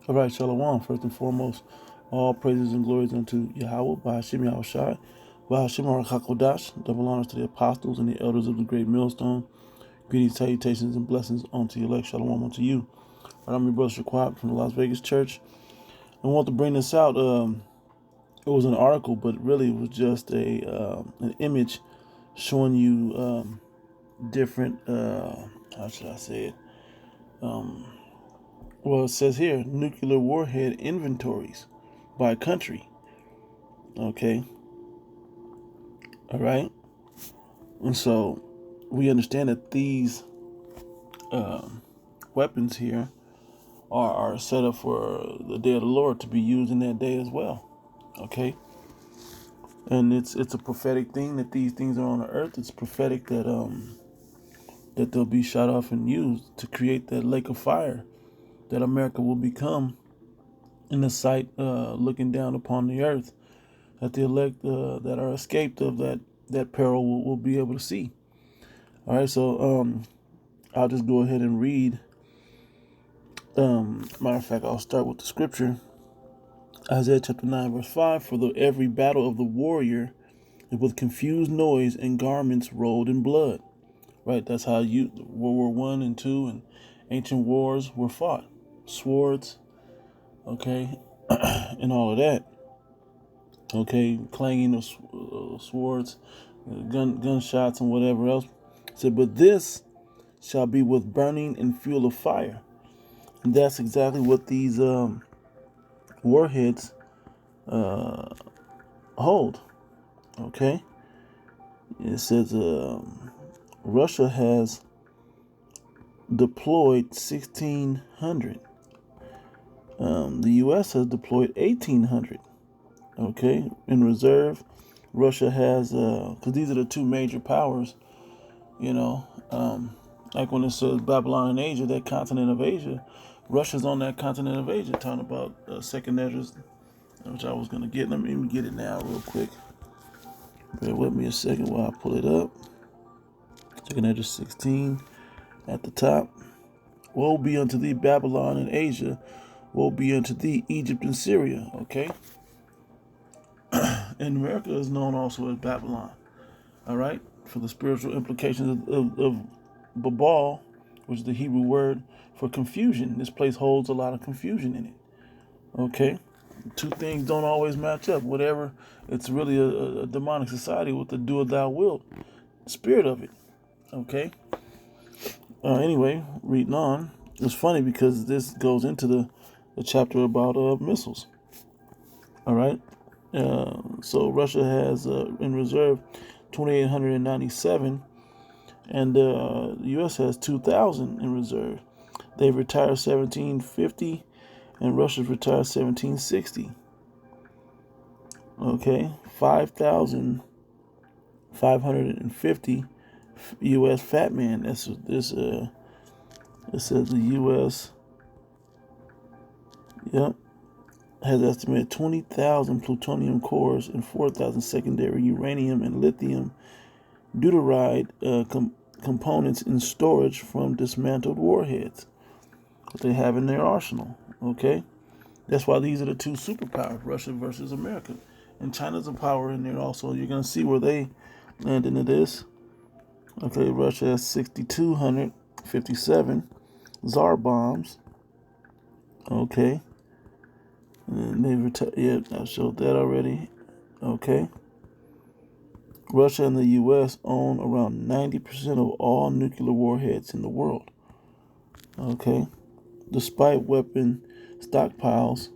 All right, Shalom. First and foremost, all praises and glories unto Yahweh, Bahashim Yahushai, Bahashim HaKakodash, double honors to the apostles and the elders of the great millstone. Greetings, salutations, and blessings unto your elect. Shalom unto you. All right, I'm your brother Shaquat from the Las Vegas Church. I want to bring this out. It was an article, but really it was just an image showing you different, how should I say it? Well, it says here, nuclear warhead inventories by country. Okay. All right. And so we understand that these weapons here are set up for the day of the Lord to be used in that day as well. Okay. And it's a prophetic thing that these things are on the earth. It's prophetic that they'll be shot off and used to create that lake of fire that America will become in the sight looking down upon the earth, that the elect that are escaped of that peril will be able to see. All right, so I'll just go ahead and read. Matter of fact, I'll start with the scripture. Isaiah chapter 9, verse 5, for every battle of the warrior is with confused noise and garments rolled in blood. Right, that's how World War I and II and ancient wars were fought. Swords, okay, and all of that. Okay, clanging of swords, gunshots, and whatever else. It said, but this shall be with burning and fuel of fire. And that's exactly what these warheads hold. Okay, it says Russia has deployed 1,600. The U.S. has deployed 1,800. Okay, in reserve, Russia has, because these are the two major powers, like when it says Babylon in Asia, that continent of Asia, Russia's on that continent of Asia, talking about second measures, which I was going to get. Let me even get it now real quick. Bear with me a second while I pull it up. Second measures 16 at the top. Woe be unto thee, Babylon in Asia. Woe be unto thee, Egypt and Syria. Okay? And America is known also as Babylon. All right? For the spiritual implications of Babal, which is the Hebrew word for confusion. This place holds a lot of confusion in it. Okay? Two things don't always match up. Whatever, it's really a demonic society with the do or thou wilt spirit of it. Okay? Anyway, reading on. It's funny because this goes into the chapter about missiles. All right? So Russia has in reserve 2,897, and the U.S. has 2,000 in reserve. They've retired 1,750, and Russia's retired 1,760. Okay, 5,550 U.S. Fat Man. That's this. It says the U.S. Yep. Has estimated 20,000 plutonium cores and 4,000 secondary uranium and lithium deuteride components in storage from dismantled warheads that they have in their arsenal. Okay, that's why these are the two superpowers, Russia versus America, and China's a power in there also. You're gonna see where they land into this. Okay, Russia has 6,257 Tsar bombs. Okay. And they I showed that already. Okay. Russia and the U.S. own around 90% of all nuclear warheads in the world. Okay. Despite weapon stockpiles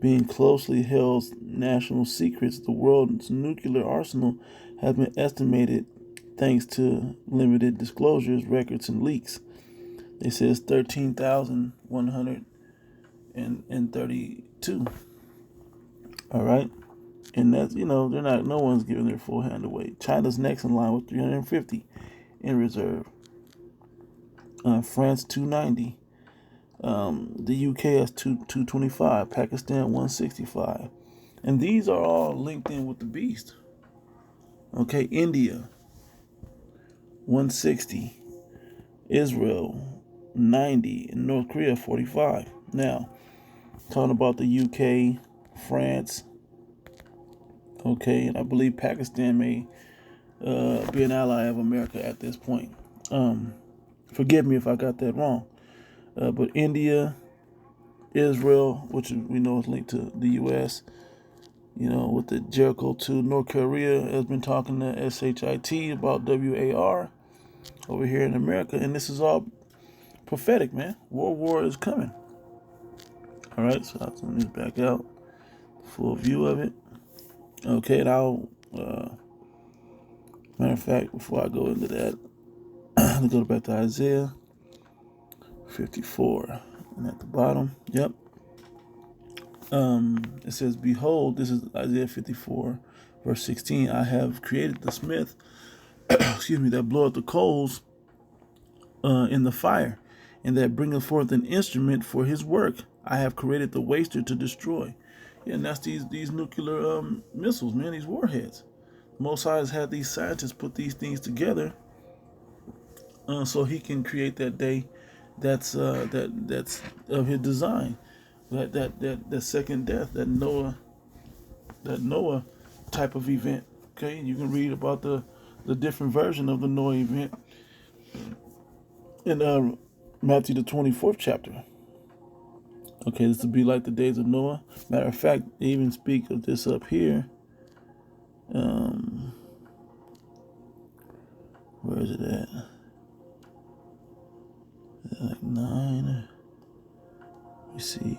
being closely held national secrets, the world's nuclear arsenal has been estimated thanks to limited disclosures, records, and leaks. It says 13,132. All right. And that's, no one's giving their full hand away. China's next in line with 350 in reserve. France 290. The UK has 225. Pakistan 165. And these are all linked in with the beast. Okay, India 160. Israel 90. And North Korea 45. Now, talking about the UK, France, okay, and I believe Pakistan may be an ally of America at this point. Forgive me if I got that wrong. But India, Israel, which we know is linked to the U.S., with the Jericho 2, North Korea has been talking to SHIT about WAR over here in America, and this is all prophetic, man. World War is coming. All right, so I'll turn this back out, full view of it. Okay, and I'll, matter of fact, before I go into that, let's go back to Isaiah 54, and at the bottom, yep. It says, behold, this is Isaiah 54, verse 16. I have created the smith, excuse me, that bloweth the coals in the fire, and that bringeth forth an instrument for his work. I have created the waster to destroy. Yeah, and that's these nuclear missiles, man, these warheads. Most High has had these scientists put these things together so he can create that day that's of his design. That second death, that Noah type of event. Okay, you can read about the different version of the Noah event in Matthew the 24th chapter. Okay, this will be like the days of Noah. Matter of fact, they even speak of this up here. Where is it at? Like 9. Let me see.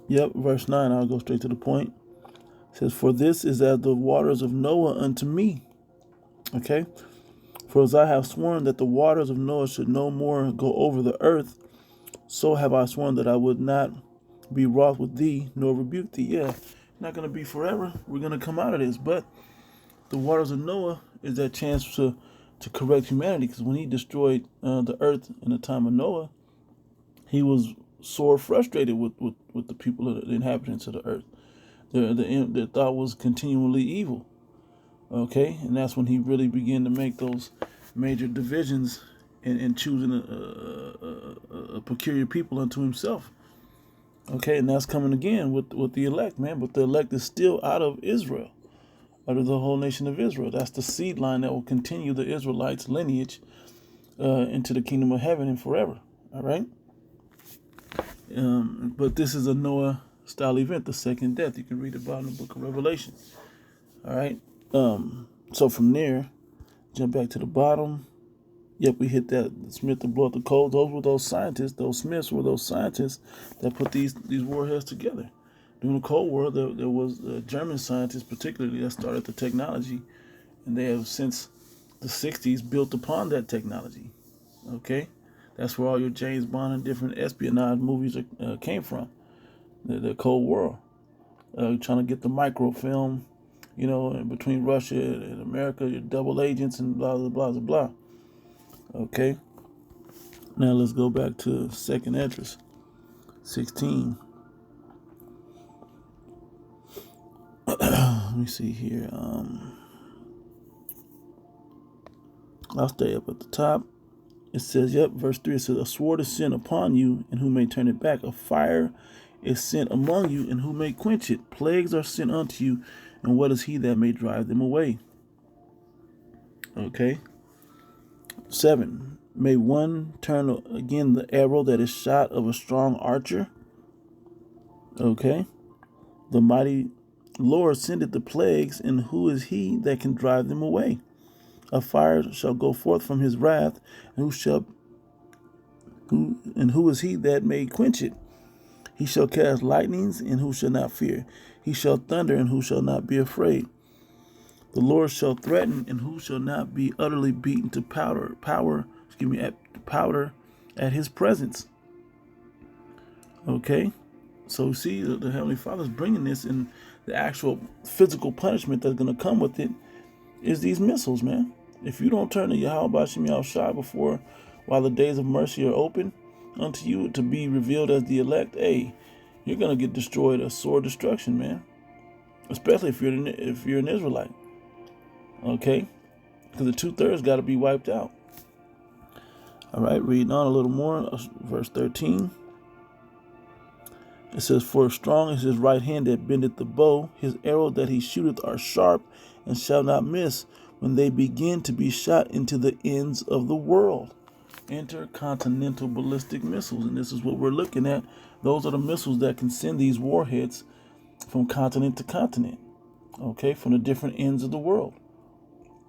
Yep. Verse 9. I'll go straight to the point. It says, for this is as the waters of Noah unto me. Okay. For as I have sworn that the waters of Noah should no more go over the earth, so have I sworn that I would not be wroth with thee, nor rebuke thee. Yeah, not going to be forever. We're going to come out of this. But the waters of Noah is that chance to correct humanity. Because when he destroyed the earth in the time of Noah, he was sore frustrated with the people, the inhabitants of the earth. Their thought was continually evil. Okay, and that's when he really began to make those major divisions and choosing a peculiar people unto himself. Okay, and that's coming again with the elect, man. But the elect is still out of Israel, out of the whole nation of Israel. That's the seed line that will continue the Israelites' lineage into the kingdom of heaven and forever. All right. But this is a Noah style event, the second death. You can read about in the book of Revelation. All right. So from there, jump back to the bottom. Yep, we hit that Smith to blow up the coals. Those were those scientists. Those Smiths were those scientists that put these warheads together. During the Cold War, there was German scientists particularly that started the technology, and they have since the 60s built upon that technology. Okay, that's where all your James Bond and different espionage movies came from. The Cold War, trying to get the microfilm, between Russia and America, your double agents and blah, blah, blah, blah, blah. Okay. Now let's go back to second Esdras 16. Let me see here. I'll stay up at the top. It says, verse 3, it says, a sword is sent upon you, and who may turn it back? A fire is sent among you, and who may quench it? Plagues are sent unto you, and what is he that may drive them away? Okay. 7. May one turn again the arrow that is shot of a strong archer? Okay. The mighty Lord sendeth the plagues, and who is he that can drive them away? A fire shall go forth from his wrath, and who is he that may quench it? He shall cast lightnings, and who shall not fear? He shall thunder, and who shall not be afraid? The Lord shall threaten, and who shall not be utterly beaten to powder at his presence. Okay, so see, the Heavenly Father is bringing this, and the actual physical punishment that's going to come with it is these missiles, man. If you don't turn to Yahweh Bashim Yahushua before, while the days of mercy are open unto you to be revealed as the elect, hey, you're going to get destroyed, a sore destruction, man. especially if you're an Israelite. Okay, because the 2/3 got to be wiped out. All right, reading on a little more, verse 13. It says, "For strong is his right hand that bendeth the bow, his arrow that he shooteth are sharp, and shall not miss, when they begin to be shot into the ends of the world." Intercontinental ballistic missiles, and this is what we're looking at. Those are the missiles that can send these warheads from continent to continent, okay, from the different ends of the world.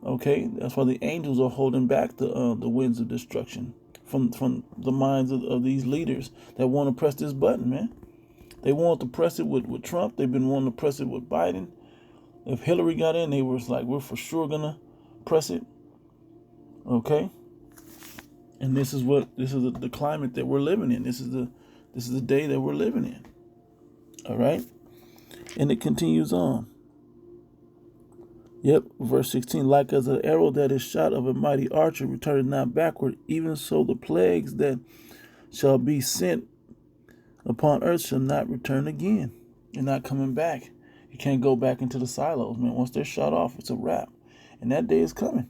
Okay, that's why the angels are holding back the winds of destruction from the minds of these leaders that want to press this button, man. They want to press it with Trump. They've been wanting to press it with Biden. If Hillary got in, they was like, we're for sure gonna press it. Okay, and this is the climate that we're living in. This is the day that we're living in. All right, and it continues on. Yep, verse 16, like as an arrow that is shot of a mighty archer, returning not backward, even so the plagues that shall be sent upon earth shall not return again. They're not coming back. You can't go back into the silos, man. Once they're shot off, it's a wrap. And that day is coming.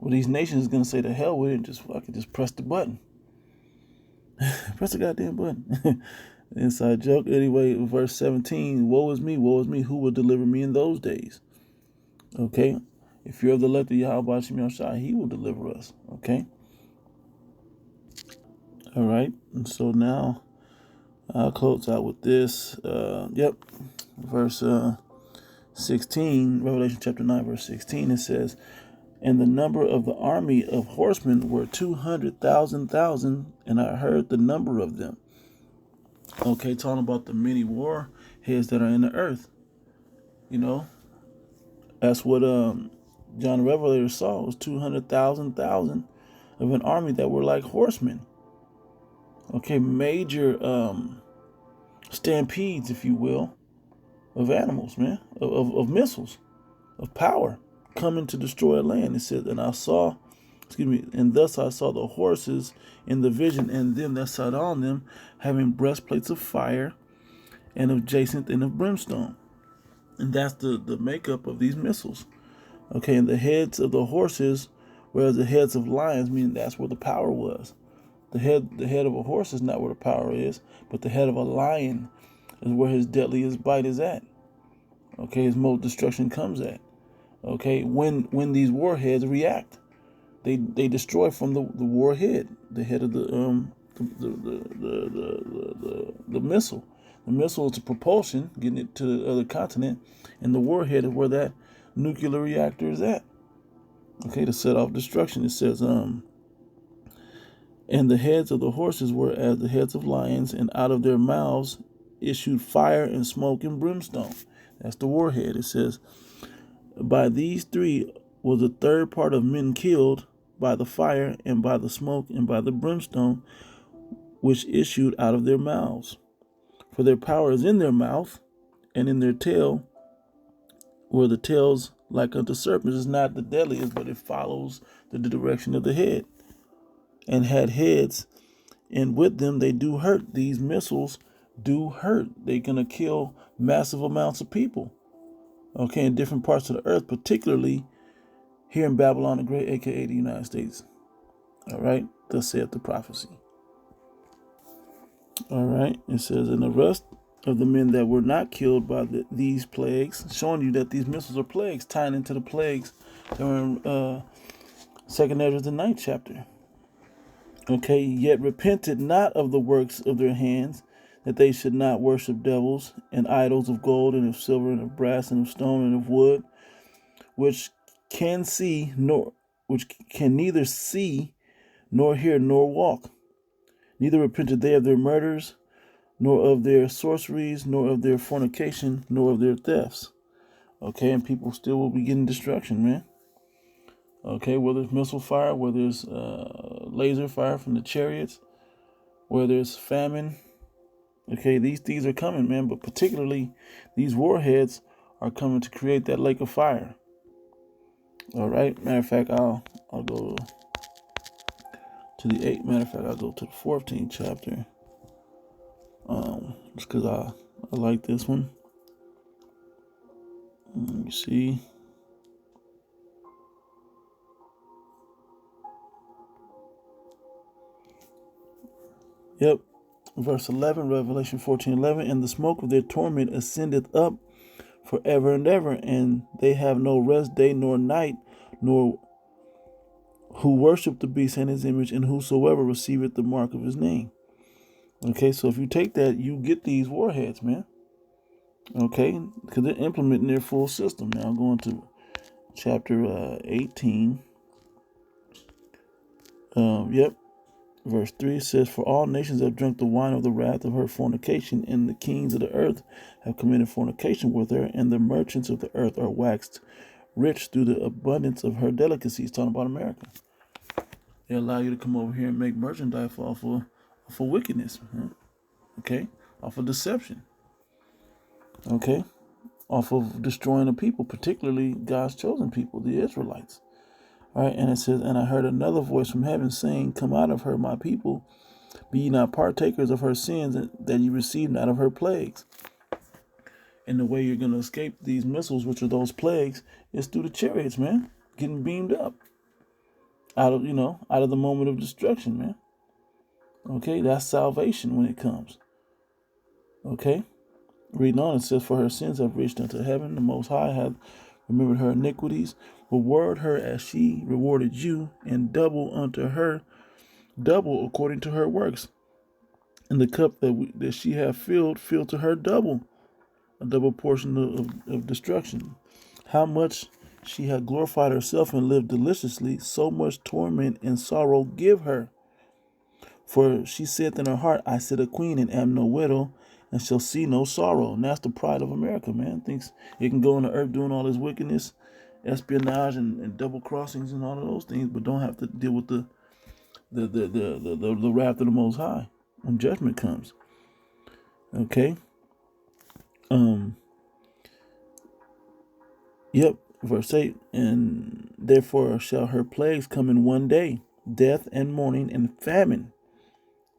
Well, these nations is going to say to hell with it and just press the button. Press the goddamn button. Inside joke. Anyway, verse 17, woe is me, who will deliver me in those days? Okay, if you're of the elect of Yahweh Shem Yahshua, he will deliver us. Okay, all right, and so now I'll close out with this. Verse 16, Revelation chapter 9, verse 16, it says, "And the number of the army of horsemen were 200,000, and I heard the number of them." Okay, talking about the many warheads that are in the earth. You know, that's what John the Revelator saw, was 200,000 of an army that were like horsemen. Okay, major stampedes, if you will, of animals, man, of missiles, of power coming to destroy a land. It said, and thus I saw the horses in the vision, and them that sat on them, having breastplates of fire, and of jacinth and of brimstone. And that's the makeup of these missiles. Okay, and the heads of the horses were as the heads of lions, meaning that's where the power was. The head of a horse is not where the power is, but the head of a lion is where his deadliest bite is at. Okay, his most destruction comes at. Okay, when these warheads react, they destroy from the warhead, the head of the missile. The missile is the propulsion, getting it to the other continent, and the warhead is where that nuclear reactor is at. Okay, to set off destruction. It says, and the heads of the horses were as the heads of lions, and out of their mouths issued fire and smoke and brimstone. That's the warhead. It says, by these three was a third part of men killed, by the fire and by the smoke and by the brimstone, which issued out of their mouths. For their power is in their mouth, and in their tail were the tails like unto serpents. It's not the deadliest, but it follows the direction of the head. And had heads, and with them they do hurt. These missiles do hurt. They're going to kill massive amounts of people. Okay, in different parts of the earth, particularly here in Babylon the Great, aka the United States. All right, thus saith the prophecy. All right, it says, and the rest of the men that were not killed by these plagues, showing you that these missiles are plagues, tying into the plagues that were in 2nd Ezra, the 9th chapter. Okay, yet repented not of the works of their hands, that they should not worship devils and idols of gold and of silver and of brass and of stone and of wood, which can neither see nor hear nor walk. Neither repented they of their murders, nor of their sorceries, nor of their fornication, nor of their thefts. Okay, and people still will be getting destruction, man. Okay, whether it's missile fire, whether it's laser fire from the chariots, whether it's famine. Okay, these things are coming, man, but particularly these warheads are coming to create that lake of fire. All right, matter of fact, I'll go to the 8th. Matter of fact, I'll go to the 14th chapter. Just because I like this one. You see. Yep. Verse 11, Revelation 14:11. And the smoke of their torment ascendeth up forever and ever, and they have no rest day nor night, nor who worship the beast and his image, and whosoever receiveth the mark of his name. Okay, so if you take that, you get these warheads, man. Okay, because they're implementing their full system. Now, going to chapter 18. Yep, verse 3 says, For all nations have drunk the wine of the wrath of her fornication, and the kings of the earth have committed fornication with her, and the merchants of the earth are waxed rich through the abundance of her delicacies. Talking about America. They allow you to come over here and make merchandise off of wickedness. Okay? Off of deception. Okay? Off of destroying the people, particularly God's chosen people, the Israelites. All right, and it says, And I heard another voice from heaven saying, Come out of her, my people, be ye not partakers of her sins, and that ye receive not of her plagues. And the way you're going to escape these missiles, which are those plagues, is through the chariots, man, getting beamed up out of the moment of destruction, man. Okay, that's salvation when it comes. Okay, reading on, it says, For her sins have reached unto heaven, the Most High hath remembered her iniquities. Reward her as she rewarded you, and double unto her, double according to her works. And the cup that she hath filled to her double, a double portion of destruction. How much she hath glorified herself and lived deliciously, so much torment and sorrow give her. For she saith in her heart, I sit a queen and am no widow, and shall see no sorrow. And that's the pride of America, man. Thinks it can go on the earth doing all this wickedness, espionage and double crossings and all of those things, but don't have to deal with the wrath of the Most High when judgment comes. Okay. Yep. Verse 8, and therefore shall her plagues come in one day, death and mourning and famine.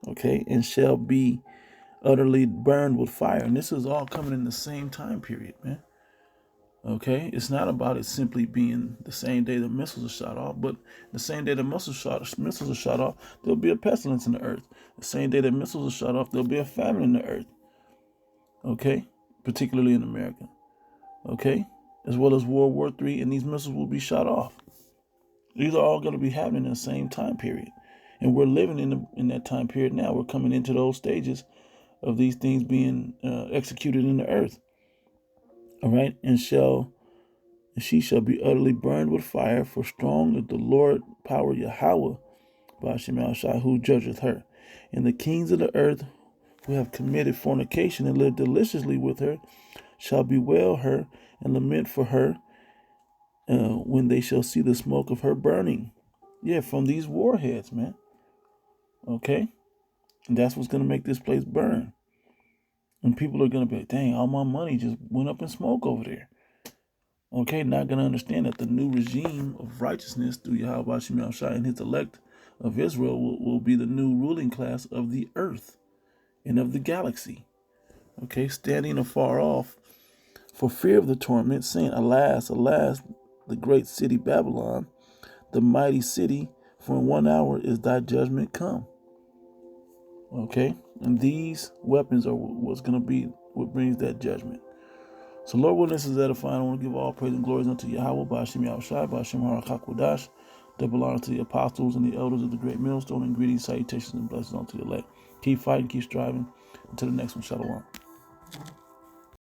Okay, and shall be utterly burned with fire. And this is all coming in the same time period, man. Okay, it's not about it simply being the same day the missiles are shot off, but the same day the missiles are shot off, there'll be a pestilence in the earth. The same day the missiles are shot off, there'll be a famine in the earth. Okay, particularly in America. Okay, as well as World War III, and these missiles will be shot off. These are all going to be happening in the same time period, and we're living in that time period now. We're coming into those stages of these things being executed in the earth. All right, and she shall be utterly burned with fire, for strong is the Lord power Yahweh, Ba'ashem Shai, who judgeth her. And the kings of the earth who have committed fornication and lived deliciously with her shall bewail her and lament for her when they shall see the smoke of her burning. Yeah, from these warheads, man. Okay? And that's what's going to make this place burn. And people are going to be like, dang, all my money just went up in smoke over there. Okay, not going to understand that the new regime of righteousness through Yahweh Shem Shai and his elect of Israel will be the new ruling class of the earth and of the galaxy. Okay, standing afar off for fear of the torment, saying, Alas, alas, the great city Babylon, the mighty city, for in 1 hour is thy judgment come. Okay, and these weapons are what's going to be what brings that judgment. So Lord, when this is edifying, I want to give all praise and glories unto Yahweh, Ba'ashem Yahushai, Ba'ashem Harachakodash, double honor to the apostles and the elders of the great millstone, and greetings, salutations, and blessings unto the elect. Keep fighting, keep striving. Until the next one, Shalom.